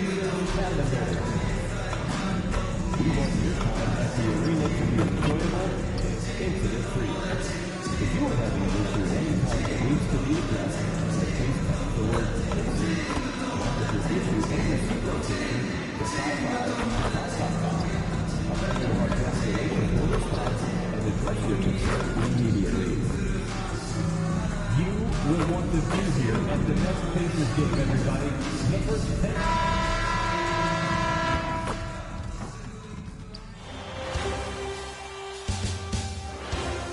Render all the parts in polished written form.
We want your time at the arena to be enjoyable and incident-free. If you are having an issue of any type that needs to be addressed, please text the word "issue." If your issue is a seat rotation, to 5555. A member of our cancellation will respond and address your concern immediately. You will want to be here at the next Pacers game, everybody. The first 10.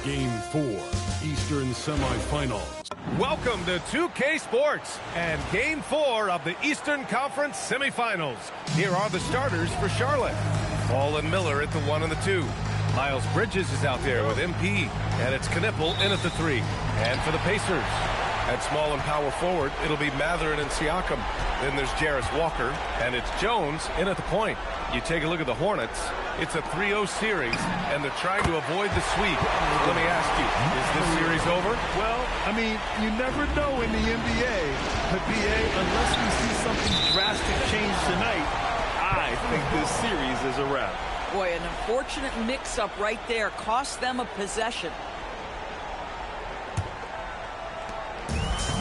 Game 4, Eastern Semifinals. Welcome to 2K Sports and Game 4 of the Eastern Conference Semifinals. Here are the starters for Charlotte. Paul and Miller at the 1 and the 2. Miles Bridges is out there with MP, and it's Knipple in at the 3. And for the Pacers, at small and power forward, it'll be Matherin and Siakam. Then there's Jarris Walker, and it's Jones in at the point. You take a look at the Hornets, it's a 3-0 series, and they're trying to avoid the sweep. Let me ask you, is this series over? Well, I mean, you never know in the NBA. But, BA, unless we see something drastic change tonight, I think this series is a wrap. Boy, an unfortunate mix-up right there cost them a possession.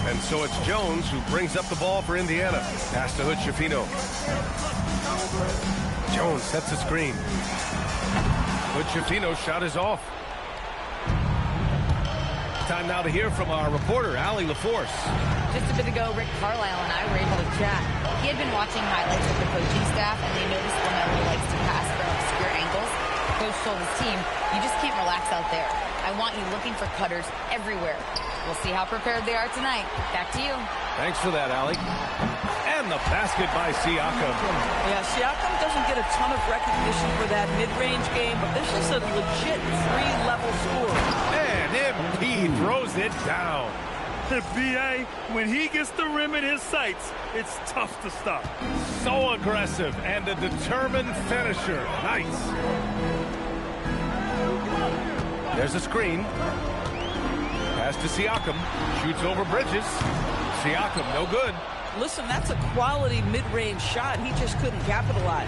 And so it's Jones who brings up the ball for Indiana. Pass to Hood-Schifino. Jones sets a screen. Hood-Schifino's shot is off. Time now to hear from our reporter, Allie LaForce. Just a bit ago, Rick Carlisle and I were able to chat. He had been watching highlights with the coaching staff, and they noticed LaMelo likes to pass from obscure angles. The coach told his team, you just can't relax out there. I want you looking for cutters everywhere. We'll see how prepared they are tonight. Back to you. Thanks for that, Allie. And the basket by Siakam. Yeah, Siakam doesn't get a ton of recognition for that mid-range game, but this is a legit 3-level score. And MP throws it down. The BA, when he gets the rim in his sights, it's tough to stop. So aggressive and a determined finisher. Nice. There's a screen. Pass to Siakam. Shoots over Bridges. Siakam, no good. Listen, that's a quality mid-range shot. He just couldn't capitalize.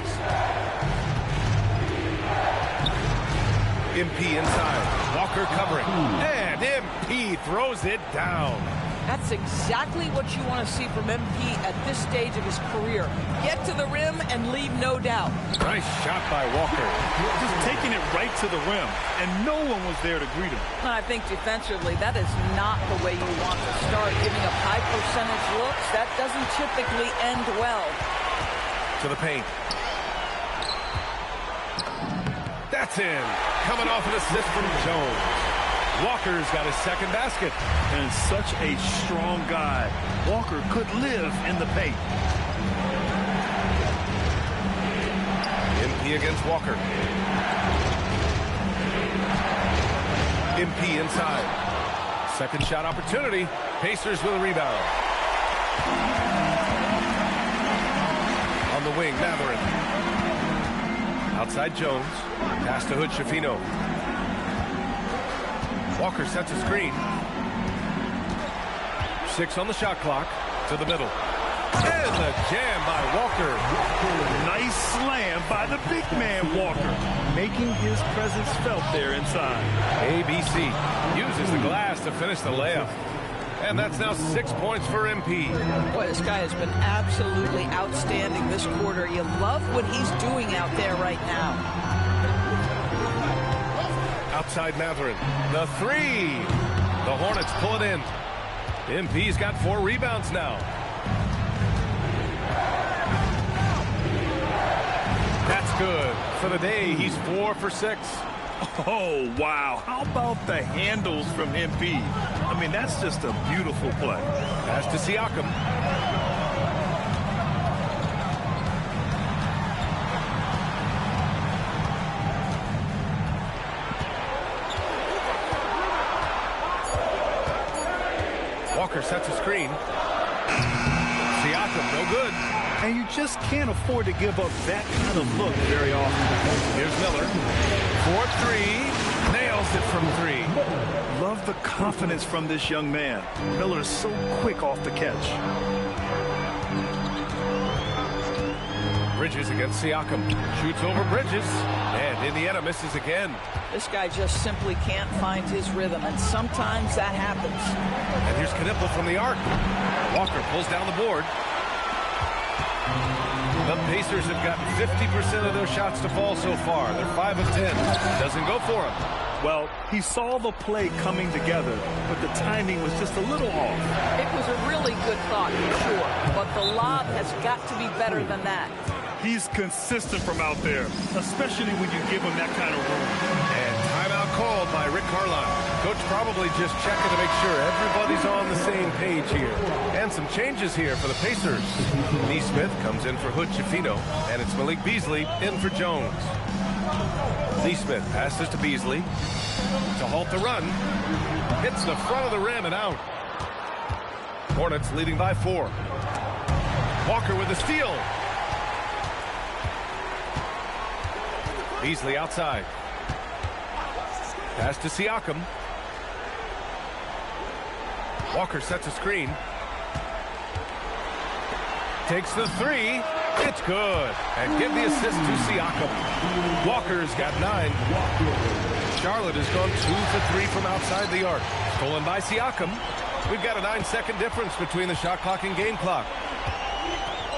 MP inside. Walker covering. And MP throws it down. That's exactly what you want to see from MP at this stage of his career. Get to the rim and leave no doubt. Nice shot by Walker. Just taking it right to the rim, and no one was there to greet him. I think defensively, that is not the way you want to start giving up high percentage looks. That doesn't typically end well. To the paint. That's in. Coming off an assist from Jones. Walker's got his second basket. And such a strong guy. Walker could live in the paint. MP against Walker. MP inside. Second shot opportunity. Pacers with a rebound. On the wing, Matherin. Outside Jones. Pass to Hood-Schifino. Walker sets a screen. 6 on the shot clock. To the middle. And the jam by Walker. Nice slam by the big man, Walker. Making his presence felt there inside. ABC uses the glass to finish the layup. And that's now 6 points for MP. Boy, this guy has been absolutely outstanding this quarter. You love what he's doing out there right now. Outside Matherin. The 3. The Hornets pull it in. MP's got 4 rebounds now. That's good. For the day, he's 4 for 6. Oh, wow. How about the handles from MP? I mean, that's just a beautiful play. Pass to Siakam. Walker sets a screen. Siakam, no good. And you just can't afford to give up that kind of look very often. Here's Miller. 4-3. Nails it from 3. Love the confidence from this young man. Miller is so quick off the catch. Bridges against Siakam. Shoots over Bridges, and Indiana misses again. This guy just simply can't find his rhythm, and sometimes that happens. And here's Knipple from the arc. Walker pulls down the board. The Pacers have gotten 50% of their shots to fall so far. They're 5 of 10. Doesn't go for him. Well, he saw the play coming together, but the timing was just a little off. It was a really good thought, for sure, but the lob has got to be better than that. He's consistent from out there, especially when you give him that kind of room. And timeout called by Rick Carlisle. Coach probably just checking to make sure everybody's on the same page here. And some changes here for the Pacers. Neesmith comes in for Hood-Schifino, and it's Malik Beasley in for Jones. Neesmith passes to Beasley to halt the run. Hits the front of the rim and out. Hornets leading by 4. Walker with the steal. Beasley outside. Pass to Siakam. Walker sets a screen. Takes the 3. It's good. And give the assist to Siakam. Walker's got 9. Charlotte has gone 2 for 3 from outside the arc. Stolen by Siakam. We've got a 9-second difference between the shot clock and game clock.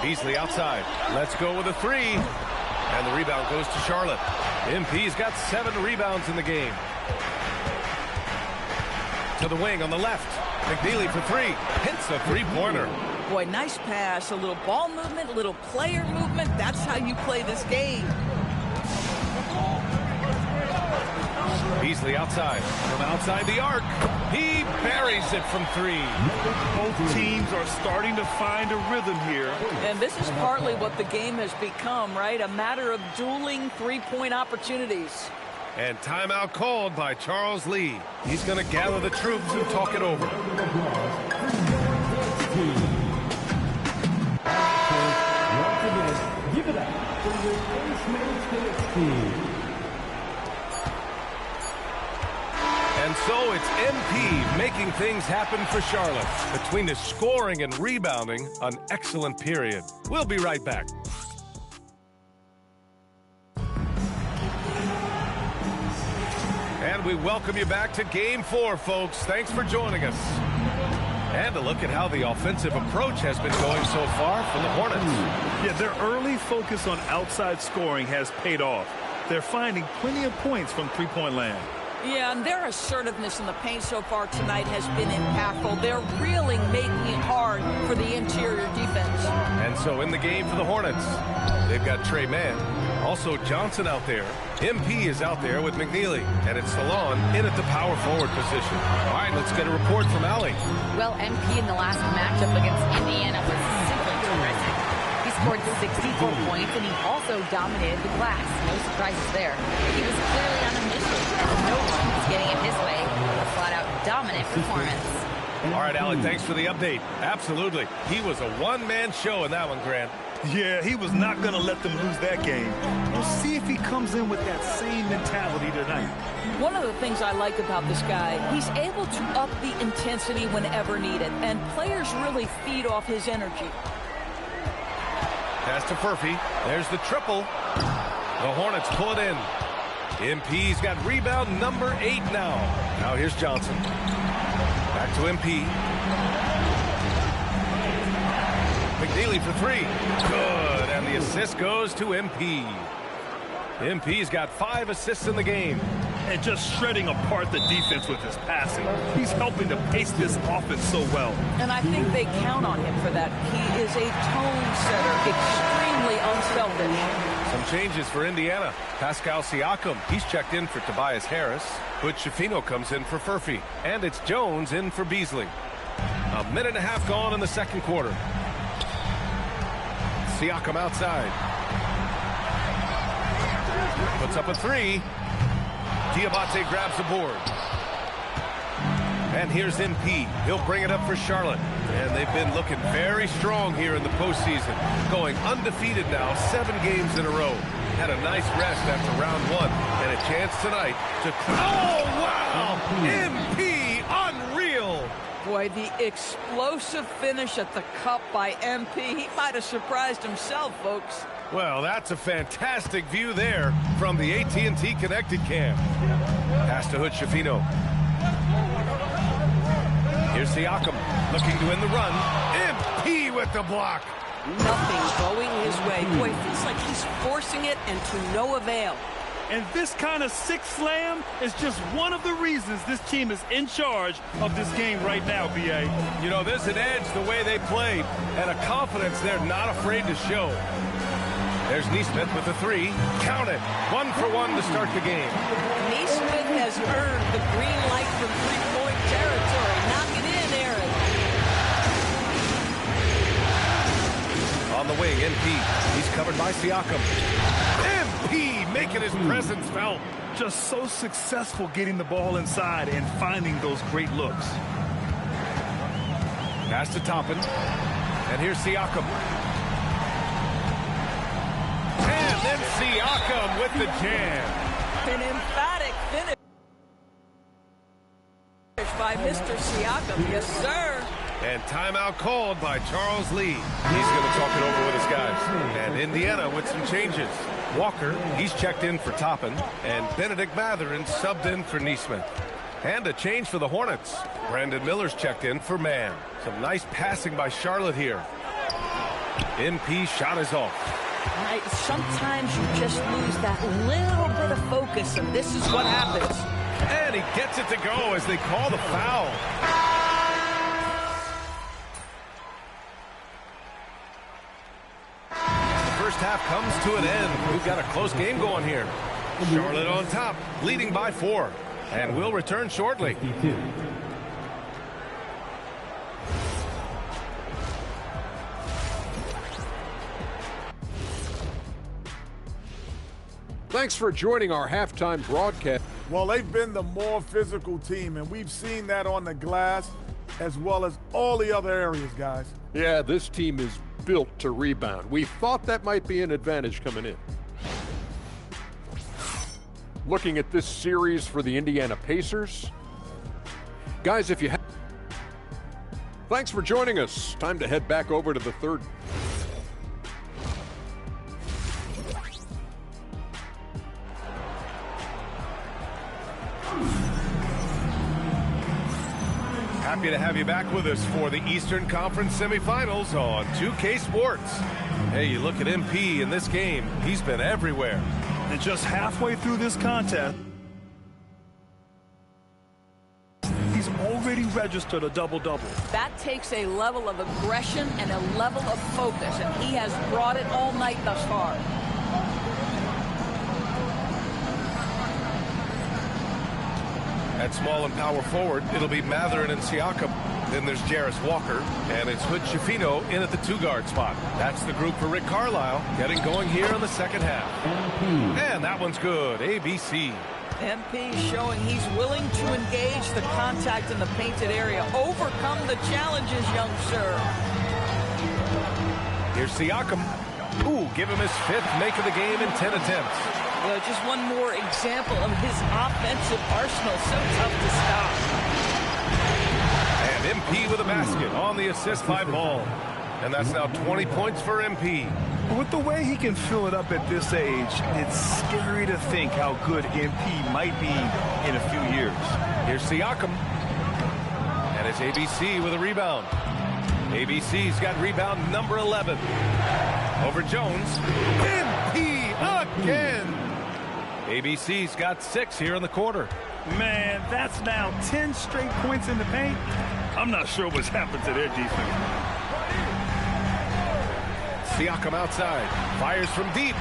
Beasley outside. Let's go with a 3. And the rebound goes to Charlotte. MP's got 7 rebounds in the game. To the wing on the left. McNeely for 3. Hits a 3-pointer. Boy, nice pass, a little ball movement, a little player movement. That's how you play this game. Beasley outside. From outside the arc. He buries it from 3. Both teams are starting to find a rhythm here. And this is partly what the game has become, right? A matter of dueling three-point opportunities. And timeout called by Charles Lee. He's going to gather the troops and talk it over. Give it up for your first man's team. And so it's MP making things happen for Charlotte. Between the scoring and rebounding, an excellent period. We'll be right back. And we welcome you back to Game 4, folks. Thanks for joining us. And a look at how the offensive approach has been going so far for the Hornets. Yeah, their early focus on outside scoring has paid off. They're finding plenty of points from three-point land. Yeah, and their assertiveness in the paint so far tonight has been impactful. They're really making it hard for the interior defense. And so in the game for the Hornets, they've got Trey Mann, also Johnson out there. MP is out there with McNeely, and it's Salon in at the power forward position. All right, let's get a report from Allie. Well, MP in the last matchup against Indiana was simply terrific. He scored 64 points, and he also dominated the glass. No surprises there. He was clearly on a mission, and no one was getting in his way. A flat-out dominant performance. All right, Allie, thanks for the update. Absolutely. He was a one-man show in that one, Grant. Yeah, he was not going to let them lose that game. We'll see if he comes in with that same mentality tonight. One of the things I like about this guy, he's able to up the intensity whenever needed, and players really feed off his energy. Pass to Furphy. There's the triple. The Hornets pull it in. MP's got rebound number 8 now. Now here's Johnson. Back to MP. McNeely for 3. Good. And the assist goes to MP. MP's got 5 assists in the game. And just shredding apart the defense with his passing. He's helping to pace this offense so well. And I think they count on him for that. He is a tone setter, extremely unselfish. Some changes for Indiana. Pascal Siakam, he's checked in for Tobias Harris. Hood-Schifino comes in for Furphy. And it's Jones in for Beasley. A minute and a half gone in the second quarter. Siakam outside. Puts up a 3. Diabate grabs the board. And here's MP. He'll bring it up for Charlotte. And they've been looking very strong here in the postseason. Going undefeated now, 7 games in a row. Had a nice rest after round 1. And a chance tonight to... Oh, wow! MP, unreal! Boy, the explosive finish at the cup by MP. He might have surprised himself, folks. Well, that's a fantastic view there from the AT&T Connected Cam. Pass to Hood-Schifino. Here's SEA.CHM looking to win the run. MP with the block. Nothing going his way. Boy, it feels like he's forcing it and to no avail. And this kind of six slam is just one of the reasons this team is in charge of this game right now, B.A. You know, there's an edge the way they played and a confidence they're not afraid to show. There's Neesmith with the three. Count it. 1 for 1 to start the game. Neesmith has earned the green light from three-point territory. Knock it in, Aaron. On the wing, MP. He's covered by SEA.CHM. MP making his presence felt. Just so successful getting the ball inside and finding those great looks. Pass to Toppin. And here's SEA.CHM. And then SEA.CHM with the jam. An emphatic finish by Mr. SEA.CHM. Yes, sir. And timeout called by Charles Lee. He's going to talk it over with his guys. And Indiana with some changes. Walker, he's checked in for Toppin. And Benedict Mathurin subbed in for Neesmith. And a change for the Hornets. Brandon Miller's checked in for Mann. Some nice passing by Charlotte here. MP shot is off. Right, sometimes you just lose that little bit of focus, and this is what happens. And he gets it to go as they call the foul. The first half comes to an end. We've got a close game going here. Charlotte on top, leading by 4. And we'll return shortly. 52. Thanks for joining our halftime broadcast. Well, they've been the more physical team, and we've seen that on the glass as well as all the other areas, guys. Yeah, this team is built to rebound. We thought that might be an advantage coming in. Looking at this series for the Indiana Pacers. Guys, if you have... Thanks for joining us. Time to head back over to the third. Happy to have you back with us for the Eastern Conference semifinals on 2K Sports. Hey, you look at MP in this game, he's been everywhere. And just halfway through this contest, he's already registered a double-double. That takes a level of aggression and a level of focus, and he has brought it all night thus far. At small and power forward, it'll be Mathurin and SEA.CHM. Then there's Jarris Walker, and it's Hood-Schifino in at the 2-guard spot. That's the group for Rick Carlisle, getting going here in the second half. And that one's good, ABC. MP showing he's willing to engage the contact in the painted area, overcome the challenges, young sir. Here's SEA.CHM. Ooh, give him his 5th make of the game in 10 attempts. Well, just one more example of his offensive arsenal. So tough to stop. And MP with a basket on the assist by Ball. And that's now 20 points for MP. With the way he can fill it up at this age, it's scary to think how good MP might be in a few years. Here's SEA.CHM. And it's ABC with a rebound. ABC's got rebound number 11. Over Jones. MP again. ABC's got 6 here in the quarter. Man, that's now 10 straight points in the paint. I'm not sure what's happened to their defense. SEA.CHM outside. Fires from deep.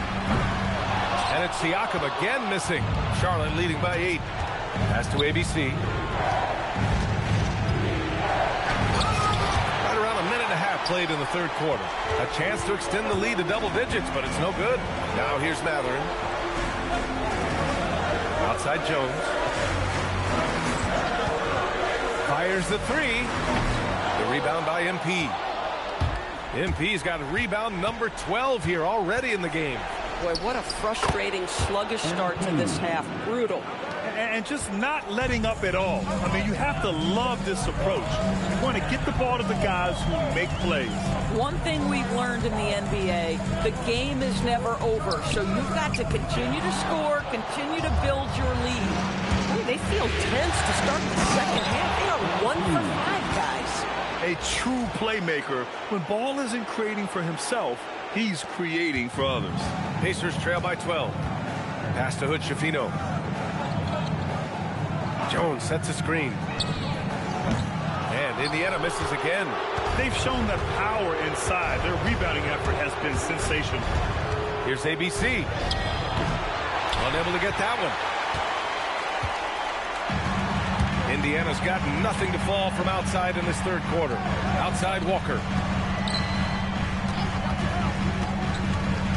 And it's SEA.CHM again missing. Charlotte leading by 8. Pass to ABC. Right around a minute and a half played in the third quarter. A chance to extend the lead to double digits, but it's no good. Now here's Mathurin. Outside Jones. Fires the 3. The rebound by MP. MP's got a rebound number 12 here already in the game. Boy, what a frustrating, sluggish start to this half. Brutal. And just not letting up at all. I mean, you have to love this approach. You want to get the ball to the guys who make plays. One thing we've learned in the NBA, the game is never over. So you've got to continue to score, continue to build your lead. Boy, they feel tense to start the second half. They are 1 for 5, guys. A true playmaker, when ball isn't creating for himself, he's creating for others. Pacers trail by 12. Pass to Hood-Schifino. Jones sets a screen. And Indiana misses again. They've shown that power inside. Their rebounding effort has been sensational. Here's ABC. Unable to get that one. Indiana's got nothing to fall from outside in this third quarter. Outside Walker.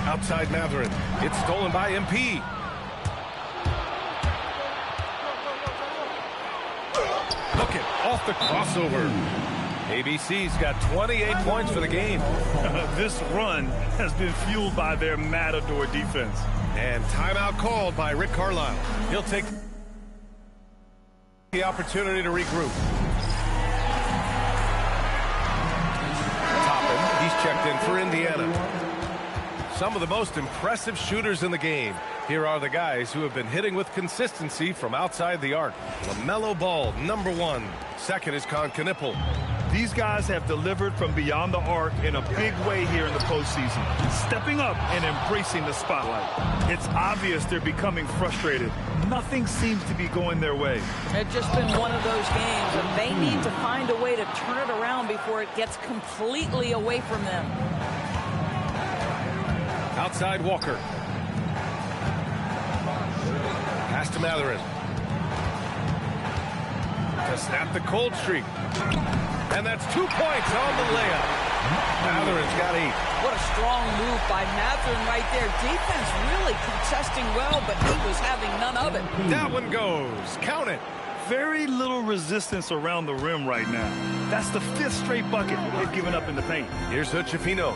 Outside Matherin. It's stolen by MP. Look it, off the crossover. ABC's got 28 points for the game. This run has been fueled by their Matador defense. And timeout called by Rick Carlisle. He'll take the opportunity to regroup. Toppin, he's checked in for Indiana. Some of the most impressive shooters in the game. Here are the guys who have been hitting with consistency from outside the arc. LaMelo Ball, number 1. Second is Con Knipple. These guys have delivered from beyond the arc in a big way here in the postseason, stepping up and embracing the spotlight. It's obvious they're becoming frustrated. Nothing seems to be going their way. It's just been one of those games, and they need to find a way to turn it around before it gets completely away from them. Outside Walker. Pass to Matherin. To snap the cold streak. And that's 2 points on the layup. Matherin's got 8. What a strong move by Matherin right there. Defense really contesting well, but he was having none of it. That one goes. Count it. Very little resistance around the rim right now. That's the 5th straight bucket they've given up in the paint. Here's Hood-Schifino.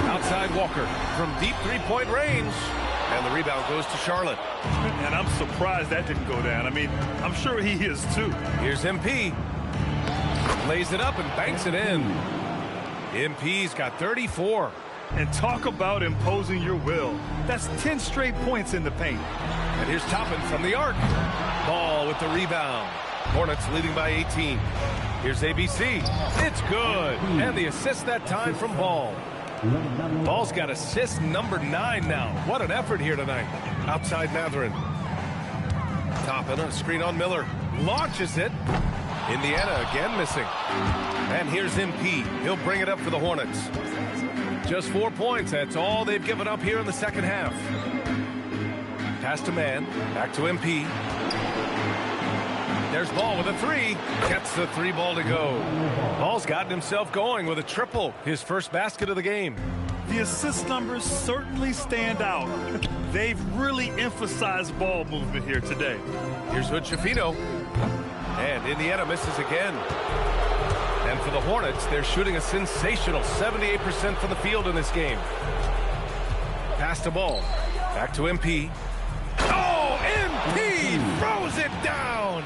Outside Walker from deep three-point range. And the rebound goes to Charlotte. And I'm surprised that didn't go down. I mean, I'm sure he is too. Here's MP. Lays it up and banks it in. MP's got 34. And talk about imposing your will. That's 10 straight points in the paint. And here's Toppin from the arc. Ball with the rebound. Hornets leading by 18. Here's ABC. It's good. And the assist that time from Ball. Ball's got assist number 9 now. What an effort here tonight. Outside Matherin. Toppin on a screen on Miller. Launches it. Indiana again missing. And here's MP. He'll bring it up for the Hornets. Just 4 points. That's all they've given up here in the second half. Pass to Man. Back to MP. There's Ball with a 3. Gets the 3 ball to go. Ball's gotten himself going with a triple. His first basket of the game. The assist numbers certainly stand out. They've really emphasized ball movement here today. Here's Hood-Schifino. And Indiana misses again. And for the Hornets, they're shooting a sensational 78% from the field in this game. Pass to Ball. Back to MP. Oh, MP throws it down.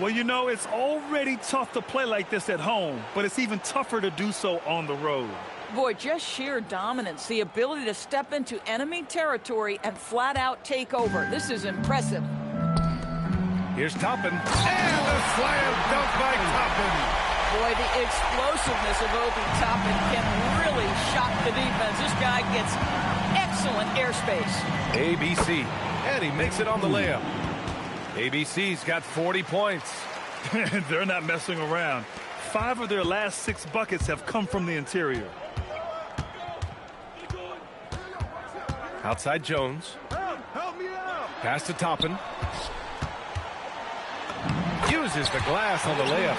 Well, you know, it's already tough to play like this at home, but it's even tougher to do so on the road. Boy, just sheer dominance, the ability to step into enemy territory and flat out take over. This is impressive. Here's Toppin. And a slam dunk by Toppin. Boy, the explosiveness of Obi Toppin can really shock the defense. This guy gets excellent airspace. ABC. And he makes it on the layup. ABC's got 40 points. They're not messing around. 5 of their last 6 buckets have come from the interior. Outside Jones. Pass to Toppin. Uses the glass on the layup.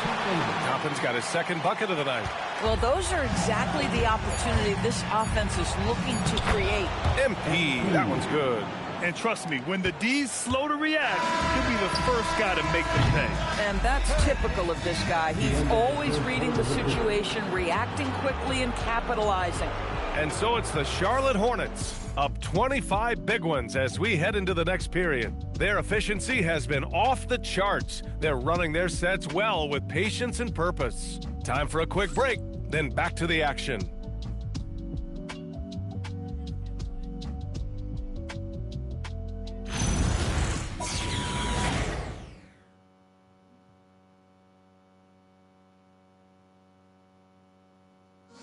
Toppin's got his second bucket of the night. Well, those are exactly the opportunity this offense is looking to create. MP, that one's good. And trust me, when the D's slow to react, he'll be the first guy to make them pay. And that's typical of this guy. He's always reading the situation, reacting quickly, and capitalizing. And so it's the Charlotte Hornets, up 25 big ones as we head into the next period. Their efficiency has been off the charts. They're running their sets well with patience and purpose. Time for a quick break, then back to the action.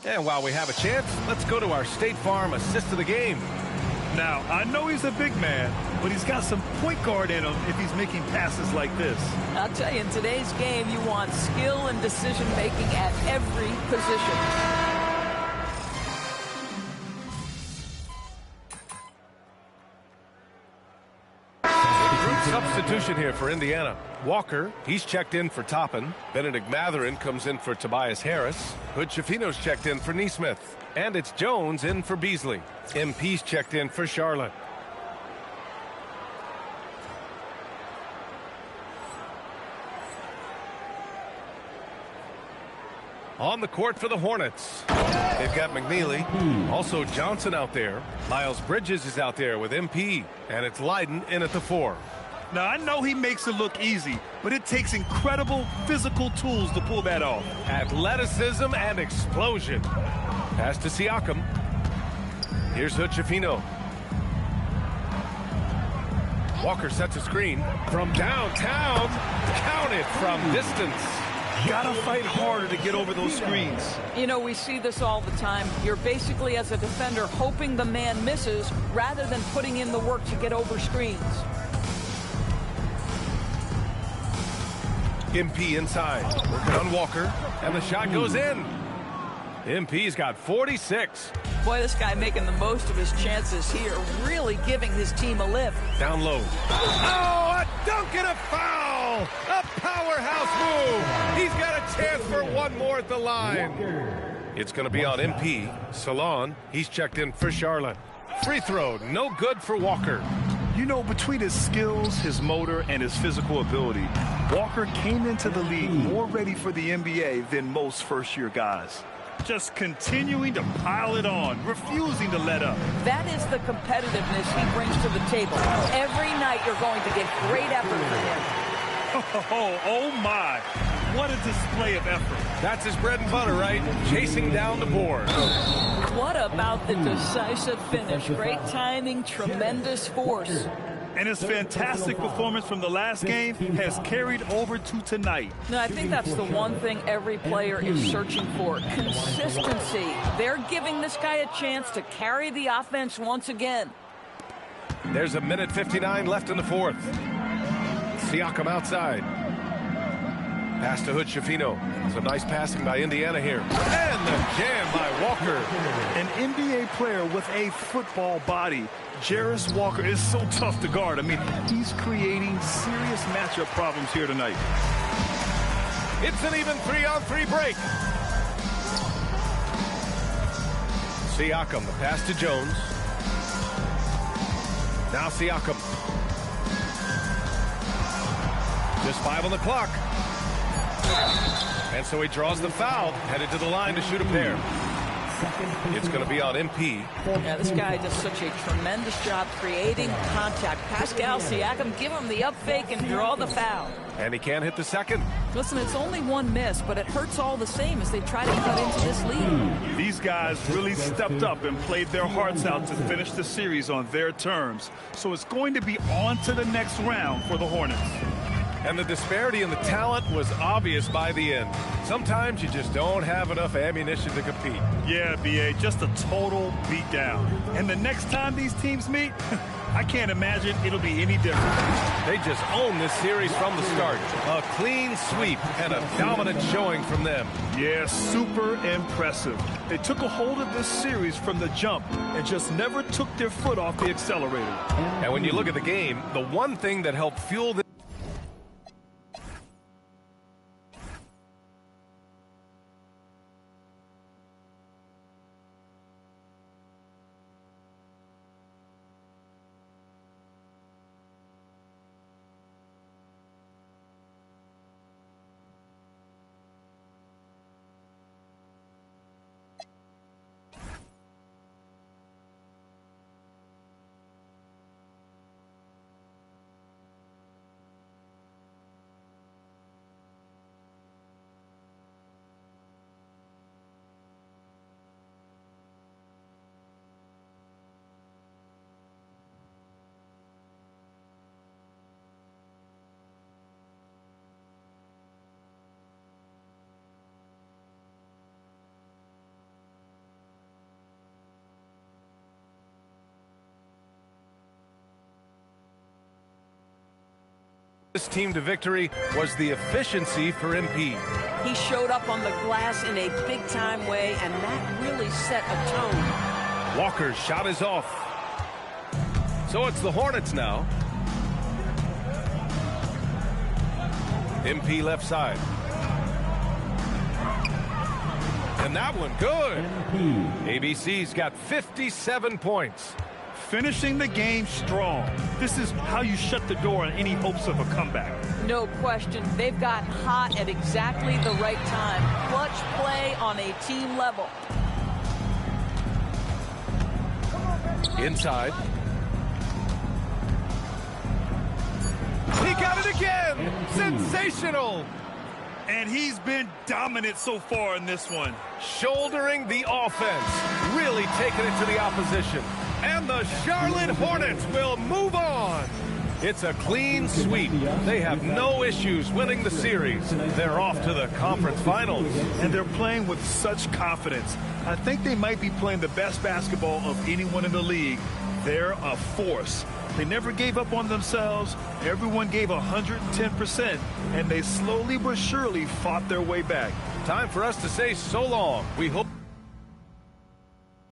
And while we have a chance, let's go to our State Farm assist of the game. Now, I know he's a big man, but he's got some point guard in him if he's making passes like this. I'll tell you, in today's game, you want skill and decision-making at every position. Substitution here for Indiana. Walker, he's checked in for Toppin. Benedict Matherin comes in for Tobias Harris. Hood Schifino's checked in for Neesmith. And it's Jones in for Beasley. MP's checked in for Charlotte. On the court for the Hornets, they've got McNeely, also Johnson out there. Miles Bridges is out there with MP, and it's Leiden in at the 4. Now, I know he makes it look easy, but it takes incredible physical tools to pull that off. Athleticism and explosion. Pass to Siakam. Here's Hood Schifino. Walker sets a screen from downtown. Count it from distance. Gotta fight harder to get over those screens. You know, we see this all the time. You're basically, as a defender, hoping the man misses rather than putting in the work to get over screens. MP inside, working on Walker, and the shot goes in. MP's got 46. Boy, this guy making the most of his chances here, really giving his team a lift. Down low. Oh, a dunk and a foul! A powerhouse move! He's got a chance for one more at the line. It's going to be on MP. Salon, he's checked in for Charlotte. Free throw, no good for Walker. You know, between his skills, his motor, and his physical ability, Walker came into the league more ready for the NBA than most first-year guys. Just continuing to pile it on, refusing to let up. That is the competitiveness he brings to the table. Every night you're going to get great effort from him. Oh my. What a display of effort. That's his bread and butter, right? Chasing down the board. What about the decisive finish? Great timing, tremendous force. And his fantastic performance from the last game has carried over to tonight. No, I think that's the one thing every player is searching for. Consistency. They're giving this guy a chance to carry the offense once again. There's a minute 59 left in the fourth. Siakam outside. Pass to Hood Schifino. Some nice passing by Indiana here. And the jam by Walker. An NBA player with a football body. Jarris Walker is so tough to guard. I mean, he's creating serious matchup problems here tonight. It's an even 3-on-3 break. Siakam, the pass to Jones. Now Siakam. Just 5 on the clock. And so he draws the foul, headed to the line to shoot a pair. It's going to be on MP. Yeah, this guy does such a tremendous job creating contact. Pascal Siakam, give him the up fake and draw the foul. And he can't hit the second. Listen, it's only one miss, but it hurts all the same as they try to cut into this lead. These guys really stepped up and played their hearts out to finish the series on their terms. So it's going to be on to the next round for the Hornets. And the disparity in the talent was obvious by the end. Sometimes you just don't have enough ammunition to compete. Yeah, B.A., just a total beatdown. And the next time these teams meet, I can't imagine it'll be any different. They just own this series from the start. A clean sweep and a dominant showing from them. Yeah, super impressive. They took a hold of this series from the jump and just never took their foot off the accelerator. And when you look at the game, the one thing that helped fuel this This team to victory was the efficiency for MP. He showed up on the glass in a big-time way, and that really set a tone. Walker's shot is off. So it's the Hornets now. MP left side. And that one good. ABC's got 57 points. Finishing the game strong. This is how you shut the door on any hopes of a comeback. No question. They've gotten hot at exactly the right time. Clutch play on a team level. Inside. He got it again! Sensational! And he's been dominant so far in this one. Shouldering the offense. Really taking it to the opposition. And the Charlotte Hornets will move on. It's a clean sweep. They have no issues winning the series. They're off to the conference finals. And they're playing with such confidence. I think they might be playing the best basketball of anyone in the league. They're a force. They never gave up on themselves. Everyone gave 110%, and they slowly but surely fought their way back. Time for us to say so long. We hope